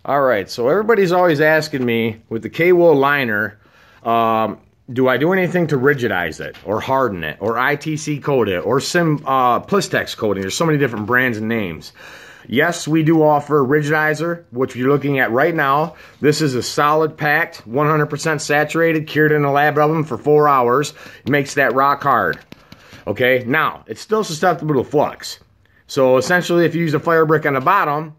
All right, so everybody's always asking me with the K-Wool liner, do I do anything to rigidize it or harden it or ITC coat it or Plistex coating? There's so many different brands and names. Yes, we do offer ridigizer, which you're looking at right now. This is a solid packed, 100% saturated, cured in a lab oven for 4 hours. It makes that rock hard. Okay, now, it's still susceptible to flux. So essentially, if you use a fire brick on the bottom,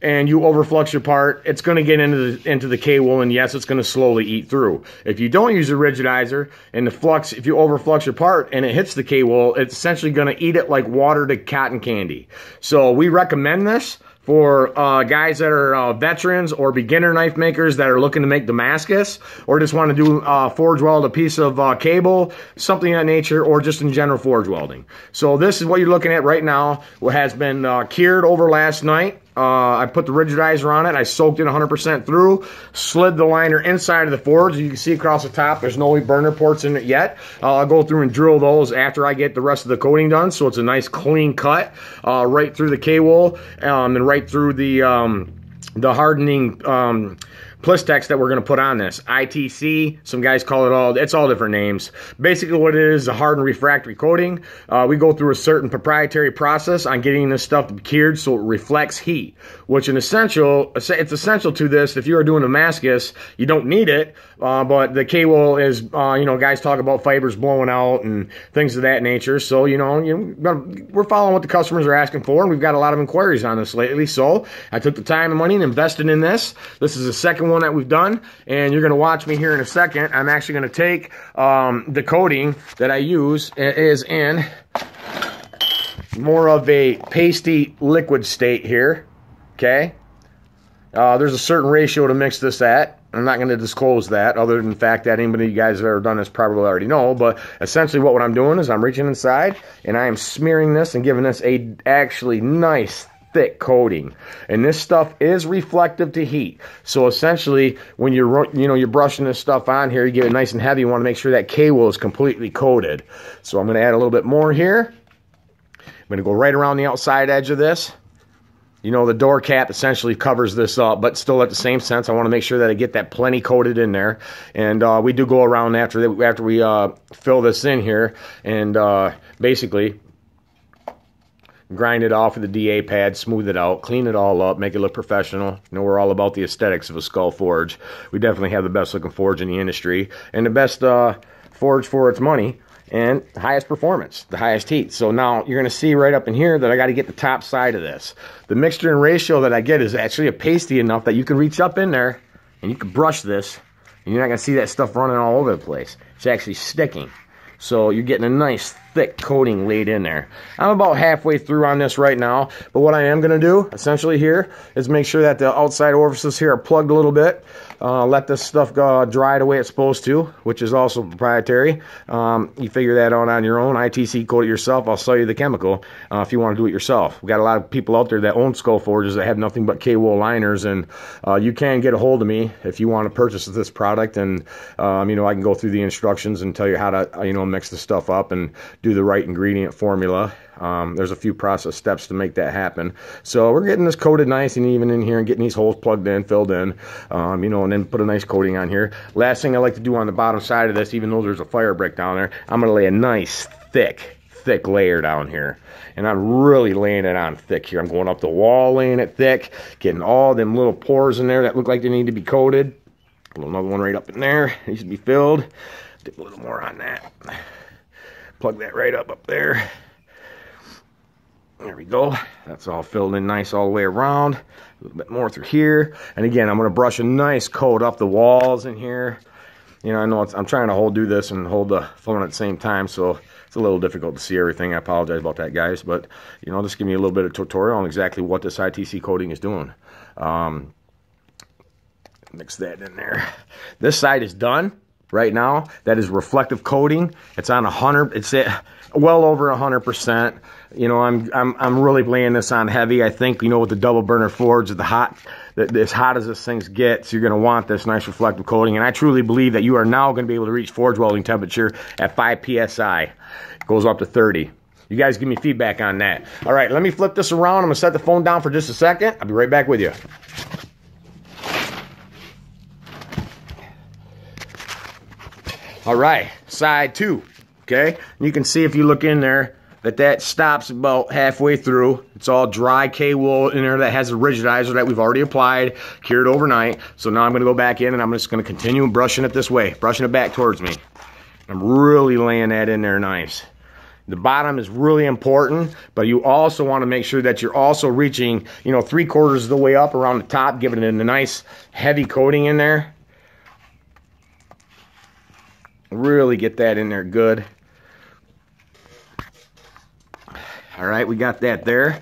and you overflux your part, it's going to get into the K-Wool, and yes, it's going to slowly eat through. If you don't use a ridigizer, and the flux, if you overflux your part and it hits the K-Wool, it's essentially going to eat it like water to cotton candy. So we recommend this for guys that are veterans or beginner knife makers that are looking to make Damascus, or just want to do forge weld a piece of cable, something of that nature, or just in general forge welding. So this is what you're looking at right now. What has been cured over last night. I put the ridigizer on it. I soaked it 100% through, slid the liner inside of the forge. You can see across the top, there's no burner ports in it yet. I'll go through and drill those after I get the rest of the coating done, so it's a nice clean cut right through the K-Wool and right through the hardening Plistex that we're going to put on this. ITC, some guys call it it's all different names. Basically what it is a hardened refractory coating. We go through a certain proprietary process on getting this stuff to be cured so it reflects heat, which it's essential to this. If you are doing Damascus, you don't need it, but the K-Wool is, guys talk about fibers blowing out and things of that nature. So, we're following what the customers are asking for, and we've got a lot of inquiries on this lately. So I took the time and money and invested in this. This is the second one that we've done, and you're going to watch me here in a second. I'm actually going to take the coating that I use is in more of a pasty liquid state here. Okay, there's a certain ratio to mix this at. I'm not going to disclose that, other than the fact that anybody of you guys have ever done this probably already know. But essentially what I'm doing is I'm reaching inside and I am smearing this and giving this a actually nice thick coating, and this stuff is reflective to heat. So essentially, when you're brushing this stuff on here, you get it nice and heavy. You want to make sure that K-Wool is completely coated. So I'm going to add a little bit more here. I'm going to go right around the outside edge of this. The door cap essentially covers this up, but still at the same sense, I want to make sure that I get that plenty coated in there. And we do go around after we fill this in here, and basically grind it off with the DA pad, smooth it out, clean it all up, make it look professional. We're all about the aesthetics of a skull forge. We definitely have the best looking forge in the industry, and the best forge for its money, and highest performance, the highest heat. So now you're going to see right up in here that I got to get the top side of this. The mixture and ratio that I get is actually a pasty enough that you can reach up in there and you can brush this, and you're not going to see that stuff running all over the place. It's actually sticking. So you're getting a nice thick coating laid in there. I'm about halfway through on this right now, but what I am going to do essentially here is make sure that the outside orifices here are plugged a little bit. Let this stuff dry the way it's supposed to, which is also proprietary. You figure that out on your own. ITC coat it yourself. I'll sell you the chemical if you want to do it yourself. We've got a lot of people out there that own skull forges that have nothing but K-Wool liners, and you can get a hold of me if you want to purchase this product, and I can go through the instructions and tell you how to mix the stuff up and do the right ingredient formula. There's a few process steps to make that happen. So we're getting this coated nice and even in here and getting these holes plugged in, filled in, and then put a nice coating on here. Last thing I like to do on the bottom side of this, even though there's a fire brick down there, I'm going to lay a nice thick layer down here. And I'm really laying it on thick here. I'm going up the wall, laying it thick, getting all them little pores in there that look like they need to be coated. Another one right up in there, needs to be filled. Dip a little more on that. Plug that right up there. There we go. That's all filled in nice all the way around. A little bit more through here. And again, I'm going to brush a nice coat up the walls in here. I know I'm trying to do this and hold the phone at the same time, so it's a little difficult to see everything. I apologize about that, guys. But, just give me a little bit of tutorial on exactly what this ITC coating is doing. Mix that in there. This side is done. Right now, that is reflective coating. It's on 100. It's at well over 100%. I'm really laying this on heavy. I think with the double burner forge, as hot as this thing gets, you're going to want this nice reflective coating. And I truly believe that you are now going to be able to reach forge welding temperature at 5 psi. It goes up to 30. You guys give me feedback on that. All right, let me flip this around. I'm going to set the phone down for just a second. I'll be right back with you. All right, side 2, okay? You can see if you look in there that stops about halfway through. It's all dry K-wool in there that has a rigidizer that we've already applied, cured overnight. So now I'm gonna go back in and I'm just gonna continue brushing it this way, brushing it back towards me. I'm really laying that in there nice. The bottom is really important, but you also want to make sure that you're also reaching, you know, 3/4 of the way up around the top, giving it a nice heavy coating in there. Really get that in there good. All right, we got that there.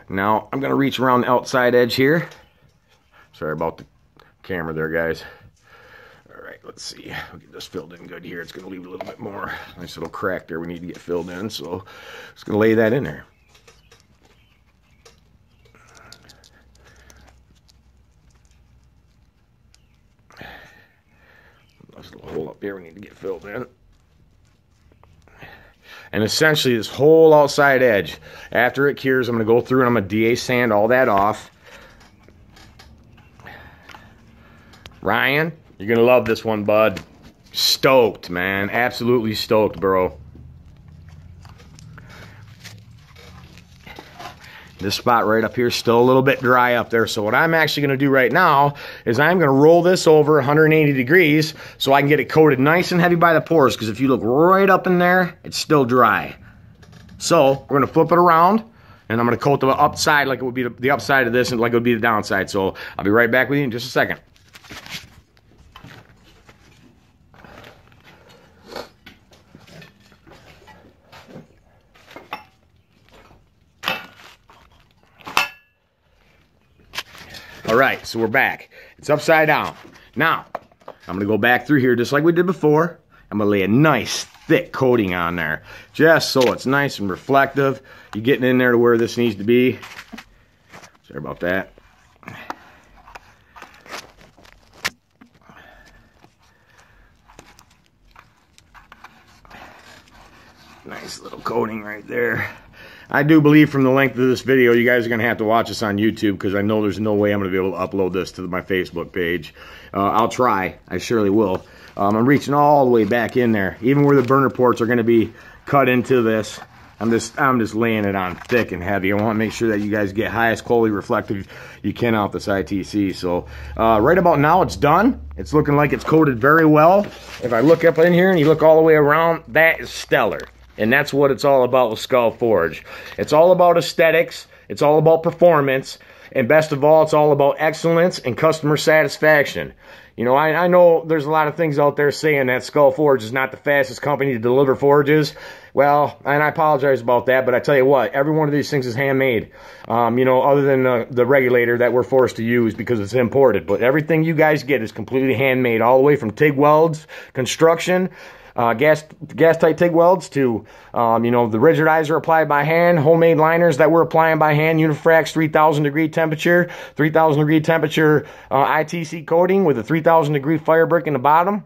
Now I'm gonna reach around the outside edge here. Sorry about the camera there, guys. All right, let's see. We'll get this filled in good here. It's gonna leave a little bit more. Nice little crack there we need to get filled in, so just gonna lay that in there. Nice little hole up here we need to get filled in. And essentially this whole outside edge, after it cures, I'm going to go through and I'm going to DA sand all that off. Ryan, you're going to love this one, bud. Stoked, man. Absolutely stoked, bro. This spot right up here is still a little bit dry up there. So what I'm actually going to do right now is I'm going to roll this over 180 degrees so I can get it coated nice and heavy by the pores, because if you look right up in there, it's still dry. So we're going to flip it around and I'm going to coat the upside like it would be the upside of this and like it would be the downside. So I'll be right back with you in just a second. All right, so we're back. It's upside down. Now, I'm gonna go back through here just like we did before. I'm gonna lay a nice thick coating on there, just so it's nice and reflective. You're getting in there to where this needs to be. Sorry about that. Nice little coating right there. I do believe from the length of this video, you guys are going to have to watch this on YouTube, because I know there's no way I'm going to be able to upload this to my Facebook page. I'll try. I surely will. I'm reaching all the way back in there. Even where the burner ports are going to be cut into this, I'm just laying it on thick and heavy. I want to make sure that you guys get highest quality reflective you can off this ITC. So right about now it's done. It's looking like it's coated very well. If I look up in here and you look all the way around, that is stellar. And that's what it's all about with Skull Forge. It's all about aesthetics. It's all about performance. And best of all, it's all about excellence and customer satisfaction. You know, I know there's a lot of things out there saying that Skull Forge is not the fastest company to deliver forges. Well, and I apologize about that, but I tell you what, every one of these things is handmade. You know, other than the regulator that we're forced to use because it's imported. But everything you guys get is completely handmade, all the way from TIG welds, construction, gas tight TIG welds to, you know, the rigidizer applied by hand, homemade liners that we're applying by hand, Unifrax 3,000 degree temperature, ITC coating with a 3,000 degree fire brick in the bottom.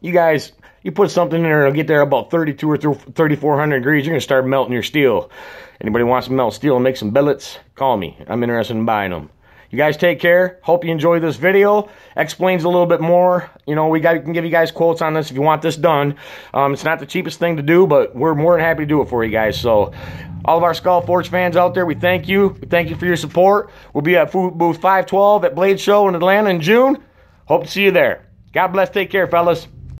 You guys, you put something in there, it'll get there about 32 or 3,400 degrees, you're going to start melting your steel. Anybody wants to melt steel and make some billets, call me. I'm interested in buying them. You guys take care. Hope you enjoy this video. Explains a little bit more. You know, we can give you guys quotes on this if you want this done. It's not the cheapest thing to do, but we're more than happy to do it for you guys. So, all of our Skull Forge fans out there, we thank you. We thank you for your support. We'll be at booth 512 at Blade Show in Atlanta in June. Hope to see you there. God bless. Take care, fellas.